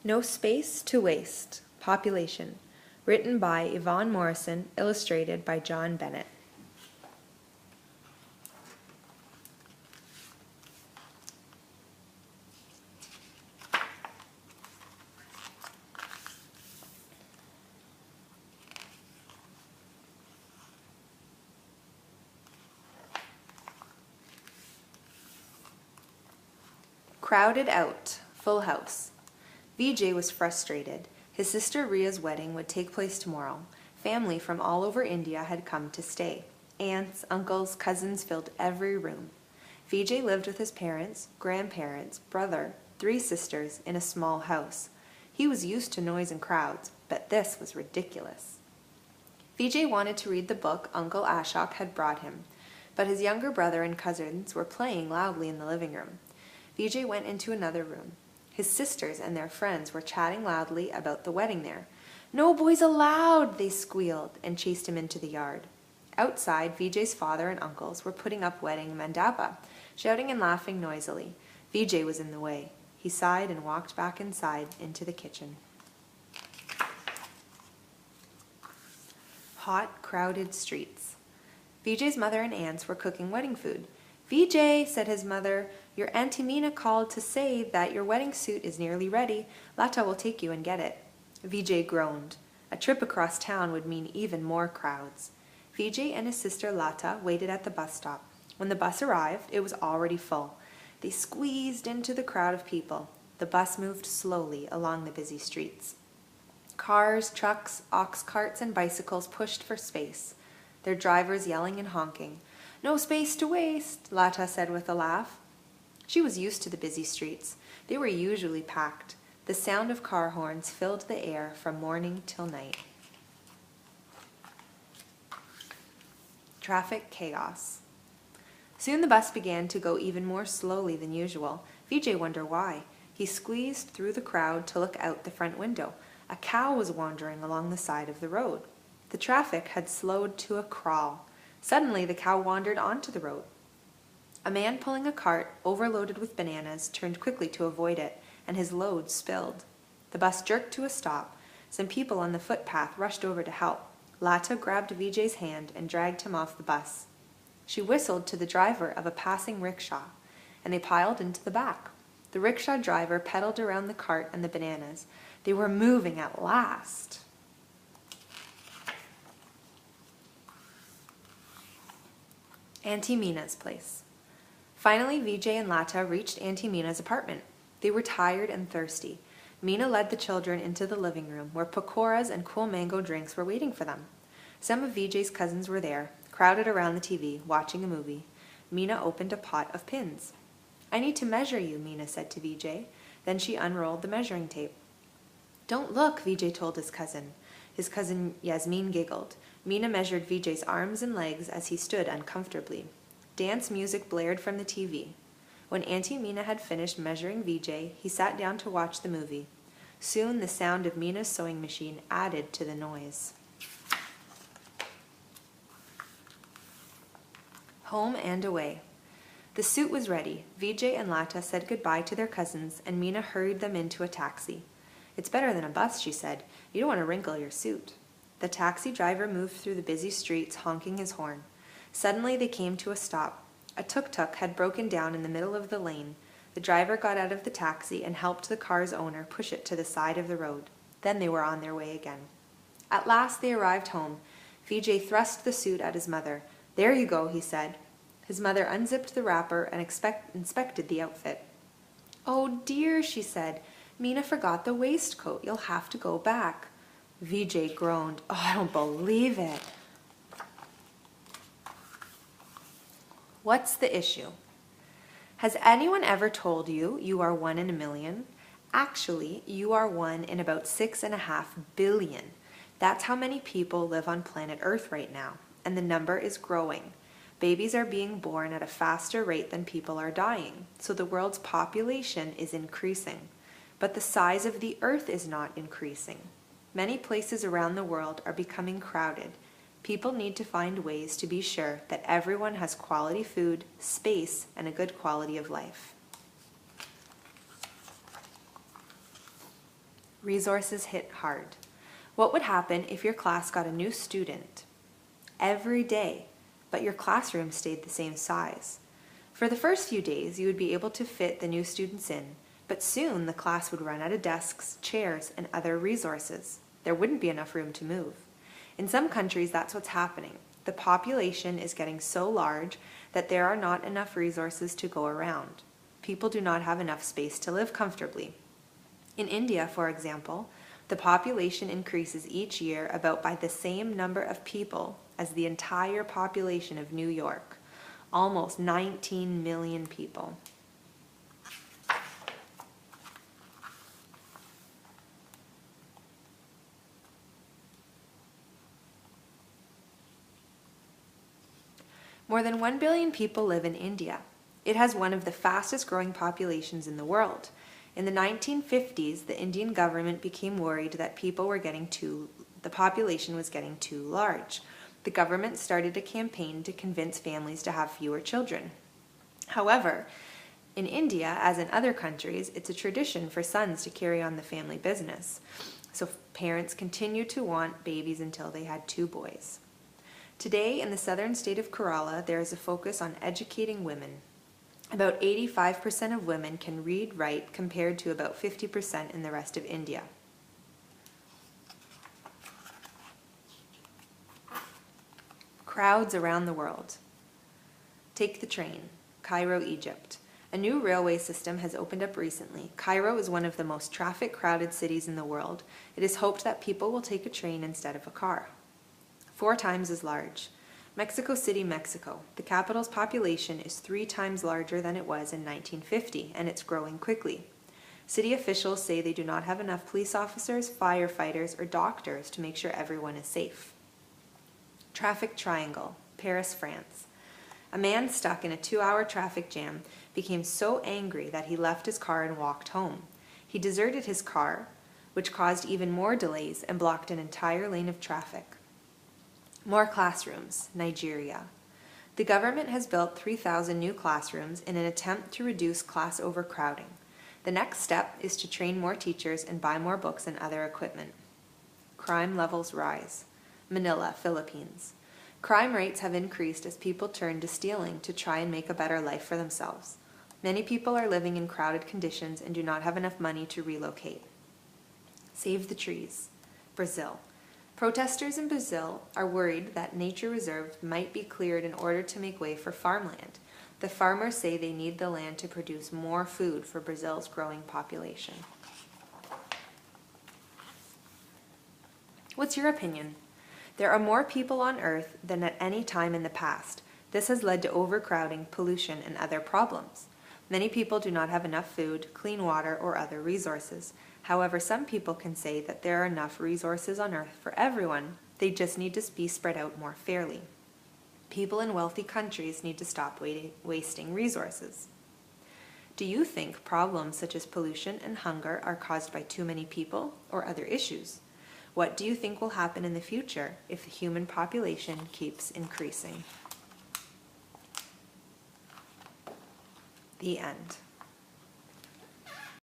No Space to Waste. Population. Written by Yvonne Morrison, illustrated by John Bennett. Crowded out. Full house. VJ was frustrated. His sister Ria's wedding would take place tomorrow. Family from all over India had come to stay. Aunts, uncles, cousins filled every room. VJ lived with his parents, grandparents, brother, 3 sisters in a small house. He was used to noise and crowds, but this was ridiculous. VJ wanted to read the book Uncle Ashok had brought him, but his younger brother and cousins were playing loudly in the living room. VJ went into another room. His sisters and their friends were chatting loudly about the wedding there. "No boys allowed," they squealed and chased him into the yard. Outside, VJ's father and uncles were putting up wedding mandapa, shouting and laughing noisily. VJ was in the way. He sighed and walked back inside into the kitchen. Hot, crowded streets. VJ's mother and aunts were cooking wedding food. "VJ," said his mother, "your Auntie Mina called to say that your wedding suit is nearly ready. Lata will take you and get it." VJ groaned. A trip across town would mean even more crowds. VJ and his sister Lata waited at the bus stop. When the bus arrived, it was already full. They squeezed into the crowd of people. The bus moved slowly along the busy streets. Cars, trucks, ox carts, and bicycles pushed for space, their drivers yelling and honking. "No space to waste," Lata said with a laugh. She was used to the busy streets. They were usually packed. The sound of car horns filled the air from morning till night. Traffic chaos. Soon the bus began to go even more slowly than usual. VJ wondered why. He squeezed through the crowd to look out the front window. A cow was wandering along the side of the road. The traffic had slowed to a crawl. Suddenly, the cow wandered onto the road. A man pulling a cart, overloaded with bananas, turned quickly to avoid it, and his load spilled. The bus jerked to a stop. Some people on the footpath rushed over to help. Lata grabbed VJ's hand and dragged him off the bus. She whistled to the driver of a passing rickshaw, and they piled into the back. The rickshaw driver pedaled around the cart and the bananas. They were moving at last. Auntie Mina's place. Finally, VJ and Lata reached Auntie Mina's apartment. They were tired and thirsty. Mina led the children into the living room, where pakoras and cool mango drinks were waiting for them. Some of VJ's cousins were there, crowded around the TV, watching a movie. Mina opened a pot of pins. "I need to measure you," Mina said to VJ. Then she unrolled the measuring tape. "Don't look," VJ told his cousin. His cousin Yasmin giggled. Mina measured VJ's arms and legs as he stood uncomfortably. Dance music blared from the TV. When Auntie Mina had finished measuring VJ, he sat down to watch the movie. Soon the sound of Mina's sewing machine added to the noise. Home and away. The suit was ready. VJ and Lata said goodbye to their cousins, and Mina hurried them into a taxi. "It's better than a bus," she said. "You don't want to wrinkle your suit." The taxi driver moved through the busy streets, honking his horn. Suddenly they came to a stop. A tuk-tuk had broken down in the middle of the lane. The driver got out of the taxi and helped the car's owner push it to the side of the road. Then they were on their way again. At last they arrived home. VJ thrust the suit at his mother. "There you go," he said. His mother unzipped the wrapper and inspected the outfit. "Oh dear," she said. "Mina forgot the waistcoat. You'll have to go back." VJ groaned. "Oh, I don't believe it." What's the issue? Has anyone ever told you you are 1 in a million? Actually, you are 1 in about 6.5 billion. That's how many people live on planet Earth right now, and the number is growing. Babies are being born at a faster rate than people are dying, so the world's population is increasing. But the size of the Earth is not increasing. Many places around the world are becoming crowded. People need to find ways to be sure that everyone has quality food, space, and a good quality of life. Resources hit hard. What would happen if your class got a new student every day, but your classroom stayed the same size? For the first few days, you would be able to fit the new students in, but soon the class would run out of desks, chairs, and other resources. There wouldn't be enough room to move. In some countries, that's what's happening. The population is getting so large that there are not enough resources to go around. People do not have enough space to live comfortably. In India, for example, the population increases each year about by the same number of people as the entire population of New York, almost 19 million people. More than 1 billion people live in India. It has one of the fastest growing populations in the world. In the 1950s, the Indian government became worried that the population was getting too large. The government started a campaign to convince families to have fewer children. However, in India, as in other countries, it's a tradition for sons to carry on the family business. So parents continued to want babies until they had 2 boys. Today, in the southern state of Kerala, there is a focus on educating women. About 85% of women can read, write, compared to about 50% in the rest of India. Crowds around the world. Take the train. Cairo, Egypt. A new railway system has opened up recently. Cairo is one of the most traffic-crowded cities in the world. It is hoped that people will take a train instead of a car. 4 times as large. Mexico City, Mexico. The capital's population is 3 times larger than it was in 1950, and it's growing quickly. City officials say they do not have enough police officers, firefighters, or doctors to make sure everyone is safe. Traffic triangle. Paris, France. A man stuck in a 2-hour traffic jam became so angry that he left his car and walked home. He deserted his car, which caused even more delays and blocked an entire lane of traffic. More classrooms. Nigeria. The government has built 3,000 new classrooms in an attempt to reduce class overcrowding. The next step is to train more teachers and buy more books and other equipment. Crime levels rise. Manila, Philippines. Crime rates have increased as people turn to stealing to try and make a better life for themselves. Many people are living in crowded conditions and do not have enough money to relocate. Save the trees. Brazil. Protesters in Brazil are worried that nature reserves might be cleared in order to make way for farmland. The farmers say they need the land to produce more food for Brazil's growing population. What's your opinion? There are more people on Earth than at any time in the past. This has led to overcrowding, pollution, and other problems. Many people do not have enough food, clean water, or other resources. However, some people can say that there are enough resources on Earth for everyone. They just need to be spread out more fairly. People in wealthy countries need to stop wasting resources. Do you think problems such as pollution and hunger are caused by too many people or other issues? What do you think will happen in the future if the human population keeps increasing? The end.